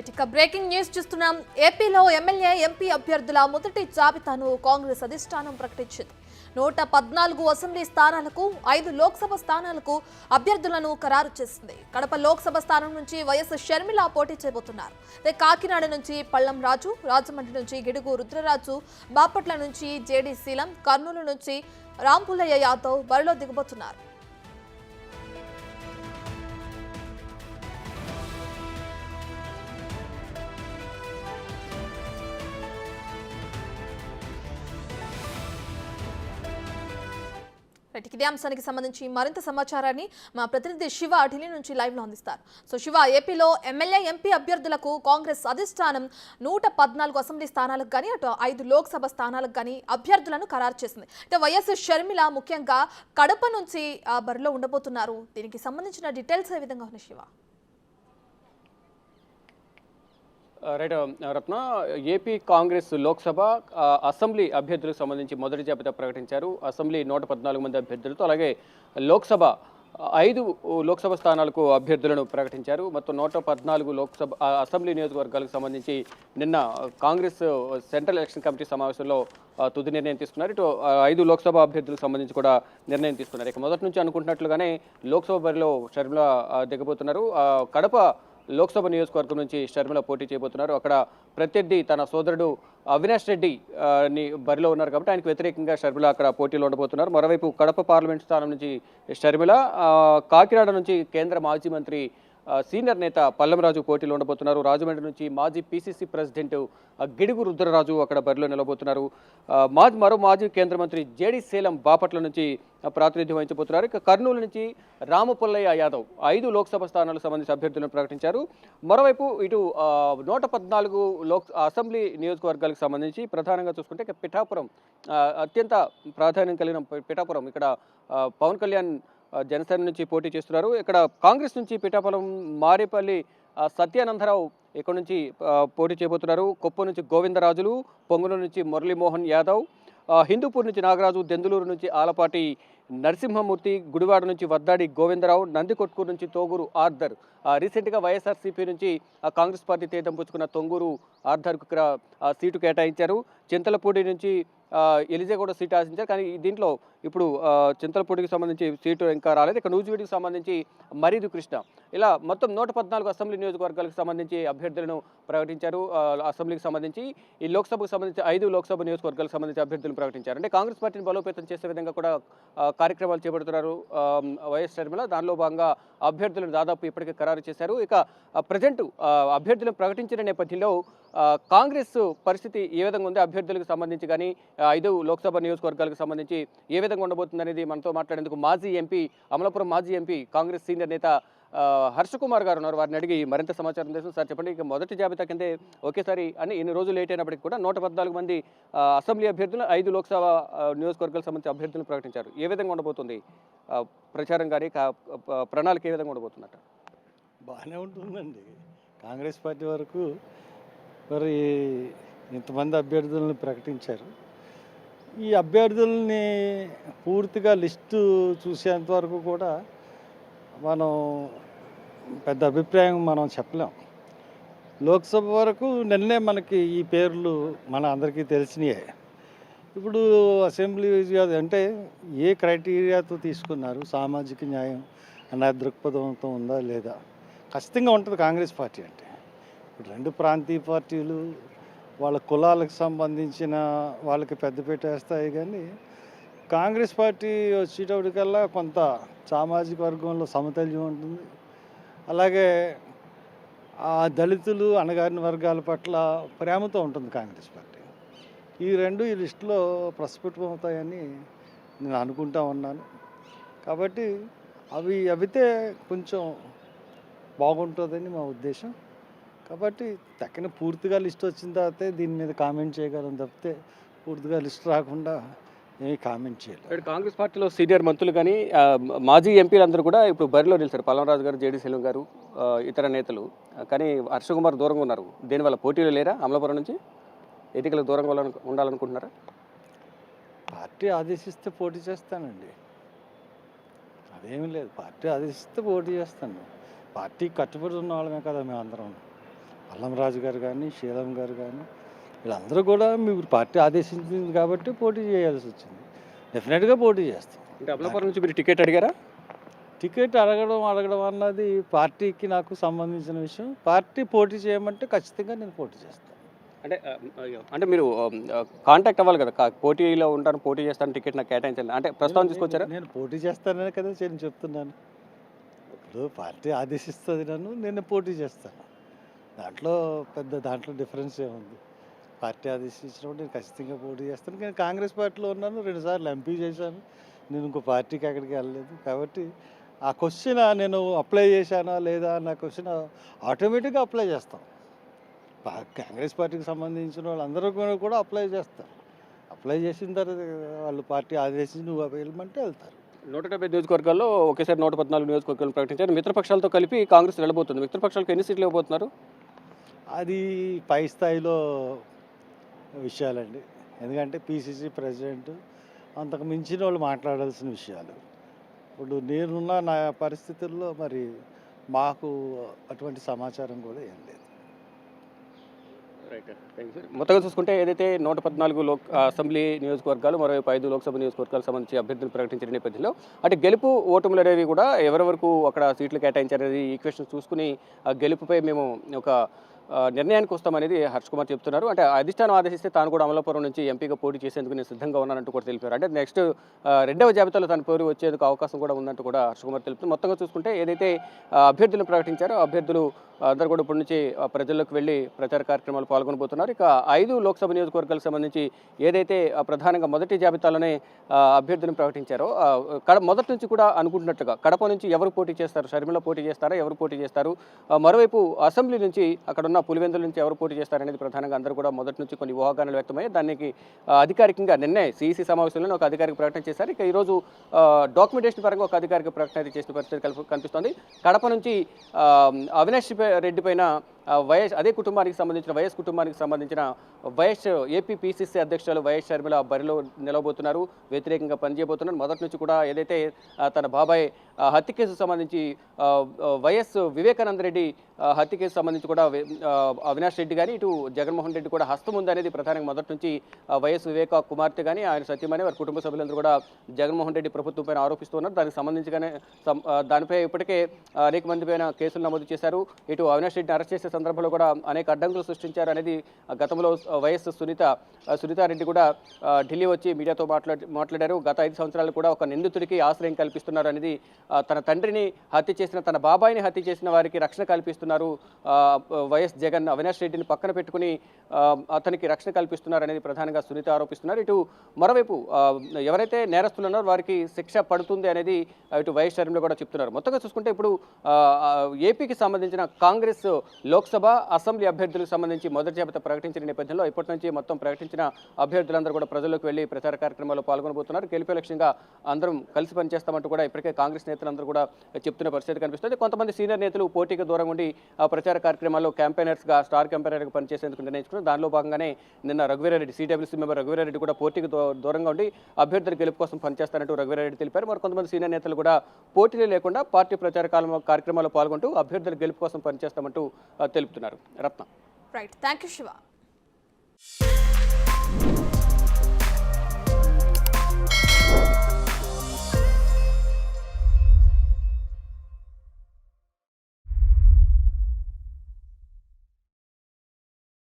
ఇక breaking news చూస్తున్నాం. ఏపీలో ఎమ్మెల్యే ఎంపీ అభ్యర్థుల మొదటి జాబితాను కాంగ్రెస్ అధిష్టానం ప్రకటించింది. 114 అసెంబ్లీ స్థానాలకు 5 లోక్సభ స్థానాలకు అభ్యర్థులను ఖరారు చేసింది. కడప లోక్సభ స్థానం నుంచి వైఎస్ షర్మిల పోటీ చేయబోతున్నారు. కాకినాడ నుంచి పళ్లం రాజు, రాజమండ్రి నుంచి గిడుగు రుద్రరాజు, బాపట్ల నుంచి జేడీ శీలం, కర్నూలు నుంచి రాంపుల్లయ్య యాదవ్ బరిలో దిగబోతున్నారు. ఇదే అంశానికి సంబంధించి మరింత సమాచారాన్ని మా ప్రతినిధి శివ ఢిల్లీ నుంచి లైవ్ లో అందిస్తారు. సో శివ, ఏపీలో ఎమ్మెల్యే ఎంపీ అభ్యర్థులకు కాంగ్రెస్ అధిష్టానం 114 అసెంబ్లీ స్థానాలకు కానీ అటు 5 లోక్సభ స్థానాలకు కానీ అభ్యర్థులను ఖరారు చేసింది. అంటే వైఎస్ షర్మిల ముఖ్యంగా కడప నుంచి బరిలో ఉండబోతున్నారు. దీనికి సంబంధించిన డీటెయిల్స్ ఏ విధంగా ఉన్నాయి శివ? రైట్ రత్న, ఏపీ కాంగ్రెస్ లోక్సభ అసెంబ్లీ అభ్యర్థులకు సంబంధించి మొదటి జాబితా ప్రకటించారు. అసెంబ్లీ 114 మంది అభ్యర్థులతో, అలాగే లోక్సభ 5 లోక్సభ స్థానాలకు అభ్యర్థులను ప్రకటించారు. మొత్తం 114 లోక్సభ అసెంబ్లీ నియోజకవర్గాలకు సంబంధించి నిన్న కాంగ్రెస్ సెంట్రల్ ఎలక్షన్ కమిటీ సమావేశంలో తుది నిర్ణయం తీసుకున్నారు. ఇటు 5 లోక్సభ అభ్యర్థులకు సంబంధించి కూడా నిర్ణయం తీసుకున్నారు. ఇక మొదటి నుంచి అనుకుంటున్నట్లుగానే లోక్సభ బరిలో షర్మిల దిగబోతున్నారు. కడప లోక్సభ నియోజకవర్గం నుంచి షర్మిల పోటీ చేయబోతున్నారు. అక్కడ ప్రత్యర్థి తన సోదరుడు అవినాష్ రెడ్డి బరిలో ఉన్నారు కాబట్టి ఆయనకు వ్యతిరేకంగా షర్మిల అక్కడ పోటీలో ఉండబోతున్నారు. మరోవైపు కడప పార్లమెంట్ స్థానం నుంచి షర్మిల, కాకినాడ నుంచి కేంద్ర మాజీ మంత్రి సీనియర్ నేత పళ్లం రాజు పోటీలో ఉండబోతున్నారు. రాజమండ్రి నుంచి మాజీ పీసీసీ ప్రెసిడెంట్ గిడుగు రుద్రరాజు అక్కడ బరిలో నిలబోతున్నారు. మరో మాజీ కేంద్ర మంత్రి జేడీ శీలం బాపట్ల నుంచి ప్రాతినిధ్యం వహించబోతున్నారు. ఇక కర్నూలు నుంచి రామపుల్లయ్య యాదవ్ 5 లోక్సభ స్థానాలకు సంబంధించి అభ్యర్థులను ప్రకటించారు. మరోవైపు ఇటు 114 అసెంబ్లీ నియోజకవర్గాలకు సంబంధించి ప్రధానంగా చూసుకుంటే ఇక పిఠాపురం అత్యంత ప్రాధాన్యం కలిగిన పిఠాపురం, ఇక్కడ పవన్ కళ్యాణ్ జనసేన నుంచి పోటీ చేస్తున్నారు. ఇక్కడ కాంగ్రెస్ నుంచి పిఠాపురం మారేపల్లి సత్యానందరావు ఇక్కడ నుంచి పోటీ చేయబోతున్నారు. కొప్ప నుంచి గోవిందరాజులు, పొంగునూరు నుంచి మురళీమోహన్ యాదవ్, హిందూపూర్ నుంచి నాగరాజు, దెందులూరు నుంచి ఆలపాటి నరసింహమూర్తి, గుడివాడ నుంచి వద్దాడి గోవిందరావు, నందికొట్కూరు నుంచి తోగూరు ఆర్దర్. రీసెంట్గా వైఎస్ఆర్సీపీ నుంచి కాంగ్రెస్ పార్టీ తీర్థం పుచ్చుకున్న తొంగూరు ఆర్దర్కు ఇక్కడ సీటు కేటాయించారు. చింతలపూడి నుంచి ఎలిజా కూడా సీటు ఆశించారు. కానీ దీంట్లో ఇప్పుడు చింతలపూడికి సంబంధించి సీటు ఇంకా రాలేదు. ఇక నూజివీడికి సంబంధించి మరీదు కృష్ణ, ఇలా మొత్తం 114 అసెంబ్లీ నియోజకవర్గాలకు సంబంధించి అభ్యర్థులను ప్రకటించారు. అసెంబ్లీకి సంబంధించి ఈ లోక్సభకు సంబంధించి 5 లోక్సభ నియోజకవర్గాలకు సంబంధించి అభ్యర్థులను ప్రకటించారు. అంటే కాంగ్రెస్ పార్టీని బలోపేతం చేసే విధంగా కూడా కార్యక్రమాలు చేపడుతున్నారు వైఎస్ షర్మిల. దానిలో భాగంగా అభ్యర్థులను దాదాపు ఇప్పటికే ఖరారు చేశారు. ఇక ప్రజెంట్ అభ్యర్థులను ప్రకటించిన నేపథ్యంలో కాంగ్రెస్ పరిస్థితి ఏ విధంగా ఉంది, అభ్యర్థులకు సంబంధించి కానీ 5 లోక్సభ నియోజకవర్గాలకు సంబంధించి ఏ విధంగా ఉండబోతుంది అనేది మనతో మాట్లాడేందుకు మాజీ ఎంపీ, అమలాపురం మాజీ ఎంపీ, కాంగ్రెస్ సీనియర్ నేత హర్షకుమార్ గారు ఉన్నారు. వారిని అడిగి మరింత సమాచారం తెలుసు. సార్ చెప్పండి, ఇక మొదటి జాబితా కిందే ఒకేసారి అని ఇన్ని రోజులు లేట్ అయినప్పటికీ కూడా 114 మంది అసెంబ్లీ అభ్యర్థులు, 5 లోక్సభ నియోజకవర్గాలకు సంబంధించి అభ్యర్థులను ప్రకటించారు. ఏ విధంగా ఉండబోతుంది ప్రచారం కానీ ప్రణాళిక ఏ విధంగా ఉండబోతుందట? బాగానే ఉంటుందండి. కాంగ్రెస్ పార్టీ వరకు మరి ఇంతమంది అభ్యర్థులను ప్రకటించారు. ఈ అభ్యర్థుల్ని పూర్తిగా లిస్టు చూసేంత వరకు కూడా మనం పెద్ద అభిప్రాయం మనం చెప్పలేం. లోక్సభ వరకు నిన్నే మనకి ఈ పేర్లు మన అందరికీ తెలిసినాయే. ఇప్పుడు అసెంబ్లీ అంటే ఏ క్రైటీరియాతో తీసుకున్నారు, సామాజిక న్యాయం అనే దృక్పథంతో ఉందా లేదా, ఖచ్చితంగా ఉంటుంది కాంగ్రెస్ పార్టీ అంటే. ఇప్పుడు 2 ప్రాంతీయ పార్టీలు వాళ్ళ కులాలకు సంబంధించిన వాళ్ళకి పెద్దపీట వేస్తాయి. కానీ కాంగ్రెస్ పార్టీ వచ్చేటప్పటికల్లా కొంత సామాజిక వర్గంలో సమతుల్యం ఉంటుంది. అలాగే ఆ దళితులు, అణగారిన వర్గాల పట్ల ప్రేమతో ఉంటుంది కాంగ్రెస్ పార్టీ. ఈ 2 ఈ లిస్టులో ప్రస్ఫుటమవుతాయని నేను అనుకుంటా ఉన్నాను. కాబట్టి అవితే కొంచెం బాగుంటుందని మా ఉద్దేశం. కాబట్టి తక్కిన పూర్తిగా లిస్ట్ వచ్చిన తర్వాతే దీని మీద కామెంట్ చేయగలం తప్పితే పూర్తిగా లిస్ట్ రాకుండా ఏమీ కామెంట్ చేయలేదు. కాంగ్రెస్ పార్టీలో సీనియర్ మంత్రులు కానీ మాజీ ఎంపీలందరూ కూడా ఇప్పుడు బరిలో నిలిచారు. పల్లం రాజు గారు, జేడీ శీలం గారు, ఇతర నేతలు. కానీ హర్షకుమార్ దూరంగా ఉన్నారు. దీనివల్ల పోటీలు లేరా? అమలాపురం నుంచి ఎన్నికలకు దూరంగా ఉండాలనుకుంటున్నారా? పార్టీ ఆదేశిస్తే పోటీ చేస్తానండి, అదేమీ లేదు. పార్టీ ఆదేశిస్తే పోటీ చేస్తాను. పార్టీ కట్టుబడి ఉన్న వాళ్ళమే కదా మేమందరం. అల్లంరాజు గారు కానీ, శీలం గారు కానీ వీళ్ళందరూ కూడా మీరు పార్టీ ఆదేశించింది కాబట్టి పోటీ చేయాల్సి వచ్చింది. డెఫినెట్గా పోటీ చేస్తాం. అంటే అమలాపురం నుంచి మీరు టికెట్ అడిగారా? టికెట్ అడగడం అన్నది పార్టీకి నాకు సంబంధించిన విషయం. పార్టీ పోటీ చేయమంటే ఖచ్చితంగా నేను పోటీ చేస్తాను. అంటే అంటే మీరు కాంటాక్ట్ అవ్వాలి కదా, పోటీలో ఉంటాను, పోటీ చేస్తాను, టికెట్ నాకు కేటాయించండి అంటే ప్రస్తావన తీసుకొచ్చారా? నేను పోటీ చేస్తానని కదా నేను చెప్తున్నాను. ఇప్పుడు పార్టీ ఆదేశిస్తుంది నన్ను, నేను పోటీ చేస్తాను. దాంట్లో డిఫరెన్స్ ఏముంది? పార్టీ ఆదేశించినప్పుడు నేను ఖచ్చితంగా పోటీ చేస్తాను. నేను కాంగ్రెస్ పార్టీలో ఉన్నాను, 2 సార్లు ఎంపీ చేశాను. నేను ఇంకో పార్టీకి ఎక్కడికి వెళ్ళలేదు. కాబట్టి ఆ క్వశ్చన్ నేను అప్లై చేశానా లేదా అన్న క్వశ్చన్ ఆటోమేటిక్గా అప్లై చేస్తాం. కాంగ్రెస్ పార్టీకి సంబంధించిన వాళ్ళందరూ కూడా అప్లై చేస్తారు. అప్లై చేసిన తర్వాత వాళ్ళు పార్టీ ఆదేశించి నువ్వు వెళ్ళమంటే వెళ్తారు. 170 నియోజకవర్గాల్లో ఒకేసారి 114 నియోజకవర్గాలు ప్రకటించారు. మిత్రపక్షాలతో కలిపి కాంగ్రెస్ వెళ్ళబోతుంది. మిత్రపక్షాలకు ఎన్ని సీట్లు ఇవ్వబోతున్నారు? అది పై స్థాయిలో విషయాలండి. ఎందుకంటే పిసిసి ప్రెసిడెంట్ అంతకు మించిన వాళ్ళు మాట్లాడాల్సిన విషయాలు. ఇప్పుడు నేనున్న నా పరిస్థితుల్లో మరి మాకు అటువంటి సమాచారం కూడా ఏం లేదు. Right, thank you. మొత్తంగా చూసుకుంటే ఏదైతే 114 అసెంబ్లీ నియోజకవర్గాలు, మరోవైపు 5 లోక్సభ నియోజకవర్గాలకు సంబంధించి అభ్యర్థులు ప్రకటించిన నేపథ్యంలో అంటే గెలుపు ఓటములు అనేవి కూడా ఎవరి వరకు అక్కడ సీట్లు కేటాయించారనేది ఈక్వేషన్ చూసుకుని ఆ గెలుపుపై మేము ఒక నిర్ణయానికి వస్తామనేది హర్ష్ కుమార్ చెప్తున్నారు. అంటే అధిష్టానం ఆదేశిస్తే తాను కూడా అమలాపురం నుంచి ఎంపీగా పోటీ చేసేందుకు నేను సిద్ధంగా ఉన్నానంటూ కూడా తెలిపారు. అంటే నెక్స్ట్ 2వ జాబితాలో తన పేరు వచ్చేందుకు అవకాశం కూడా ఉందంటూ కూడా హర్ష్ కుమార్ తెలుపుతున్నారు. మొత్తంగా చూసుకుంటే ఏదైతే అభ్యర్థులను ప్రకటించారో అభ్యర్థులు అందరూ కూడా ఇప్పటి నుంచి ప్రజల్లోకి వెళ్ళి ప్రచార కార్యక్రమాలు పాల్గొనబోతున్నారు. ఇక 5 లోక్సభ నియోజకవర్గాలకు సంబంధించి ఏదైతే ప్రధానంగా మొదటి జాబితాలోనే అభ్యర్థులను ప్రకటించారో మొదటి నుంచి కూడా అనుకుంటున్నట్టుగా కడప నుంచి ఎవరు పోటీ చేస్తారు, షర్మిల పోటీ చేస్తారా, ఎవరు పోటీ చేస్తారు, మరోవైపు అసెంబ్లీ నుంచి అక్కడ ఉన్న పులివెందుల నుంచి ఎవరు పోటీ చేస్తారనేది ప్రధానంగా అందరూ కూడా మొదటి నుంచి కొన్ని ఊహాగానాలు వ్యక్తమయ్యాయి. దానికి అధికారికంగా నిన్నే సిఈసి సమావేశంలో ఒక అధికారిక ప్రకటన చేశారు. ఇక ఈరోజు డాక్యుమెంటేషన్ పరంగా ఒక అధికారిక ప్రకటన అయితే చేసిన పరిస్థితి కనిపిస్తోంది. కడప నుంచి అవినాష్ రెడ్డి పైన వైఎస్ అదే కుటుంబానికి సంబంధించిన వైఎస్ కుటుంబానికి సంబంధించిన వైఎస్ ఏపీ పిసిసి అధ్యక్షులు వైఎస్ షర్మిల బరిలో నిలవబోతున్నారు, వ్యతిరేకంగా పనిచేయబోతున్నారు. మొదటి నుంచి కూడా ఏదైతే తన బాబాయ్ హత్య కేసుకు సంబంధించి వైఎస్ వివేకానంద రెడ్డి హత్య కేసు సంబంధించి కూడా అవినాష్ రెడ్డి కానీ ఇటు జగన్మోహన్ రెడ్డి కూడా హస్తం ఉందనేది ప్రధానంగా మొదటి నుంచి వైఎస్ వివేక కుమార్తె కానీ ఆయన సత్యమని వారి కుటుంబ సభ్యులందరూ కూడా జగన్మోహన్ రెడ్డి ప్రభుత్వం పైన ఆరోపిస్తున్నారు. దానికి సంబంధించిగానే దానిపై ఇప్పటికే అనేక మంది పైన కేసులు నమోదు చేశారు. ఇటు అవినాష్ రెడ్డిని అరెస్ట్ చేసే సందర్భంలో కూడా అనేక అడ్డంకులు సృష్టించారు అనేది గతంలో వైఎస్ సునీతారెడ్డి కూడా ఢిల్లీ వచ్చి మీడియాతో మాట్లాడారు. గత 5 సంవత్సరాలు కూడా ఒక నిందితుడికి ఆశ్రయం కల్పిస్తున్నారు అనేది, తన తండ్రిని హత్య చేసిన తన బాబాయిని హత్య చేసిన వారికి రక్షణ కల్పిస్తున్నారు, వైఎస్ జగన్ అవినాష్ రెడ్డిని పక్కన పెట్టుకుని అతనికి రక్షణ కల్పిస్తున్నారు అనేది ప్రధానంగా సునీత ఆరోపిస్తున్నారు. ఇటు మరోవైపు ఎవరైతే నేరస్తులు ఉన్నారో వారికి శిక్ష పడుతుంది అనేది ఇటు వైఎస్ షర్మిల కూడా చెప్తున్నారు. మొత్తంగా చూసుకుంటే ఇప్పుడు ఏపీకి సంబంధించిన కాంగ్రెస్ లోక్సభ అసెంబ్లీ అభ్యర్థులకు సంబంధించి మొదటి జాబితా ప్రకటించిన నేపథ్యంలో ఇప్పటి నుంచి మొత్తం ప్రకటించిన అభ్యర్థులందరూ కూడా ప్రజల్లోకి వెళ్లి ప్రచార కార్యక్రమాల్లో పాల్గొనబోతున్నారు. గెలిపే లక్ష్యంగా అందరం కలిసి పనిచేస్తామంటూ కూడా ఇప్పటికే కాంగ్రెస్ నేతలందరూ కూడా చెప్తున్న పరిస్థితి కనిపిస్తుంది. కొంతమంది సీనియర్ నేతలు పోటీకి దూరంగా ఉండి ప్రచార కార్యక్రమాల్లో క్యాంపెయినర్స్గా స్టార్ క్యాంపెయినర్గా పనిచేసేందుకు నిర్ణయించుకున్నారు. దానిలో భాగంగానే నిన్న రఘువీరారెడ్డి సిడబ్ల్యూసీ మెంబర్ రఘువీరారెడ్డి కూడా పోటీకి దూరంగా ఉండి అభ్యర్థుల గెలుపు కోసం పనిచేస్తారంటూ రఘువీరారెడ్డి తెలిపారు. మరి కొంతమంది సీనియర్ నేతలు కూడా పోటీలు లేకుండా పార్టీ ప్రచార కార్యక్రమాల్లో పాల్గొంటూ అభ్యర్థుల గెలుపు కోసం పనిచేస్తామంటూ తెలుపుతున్నారు. Ratna. Right, thank you Shiva.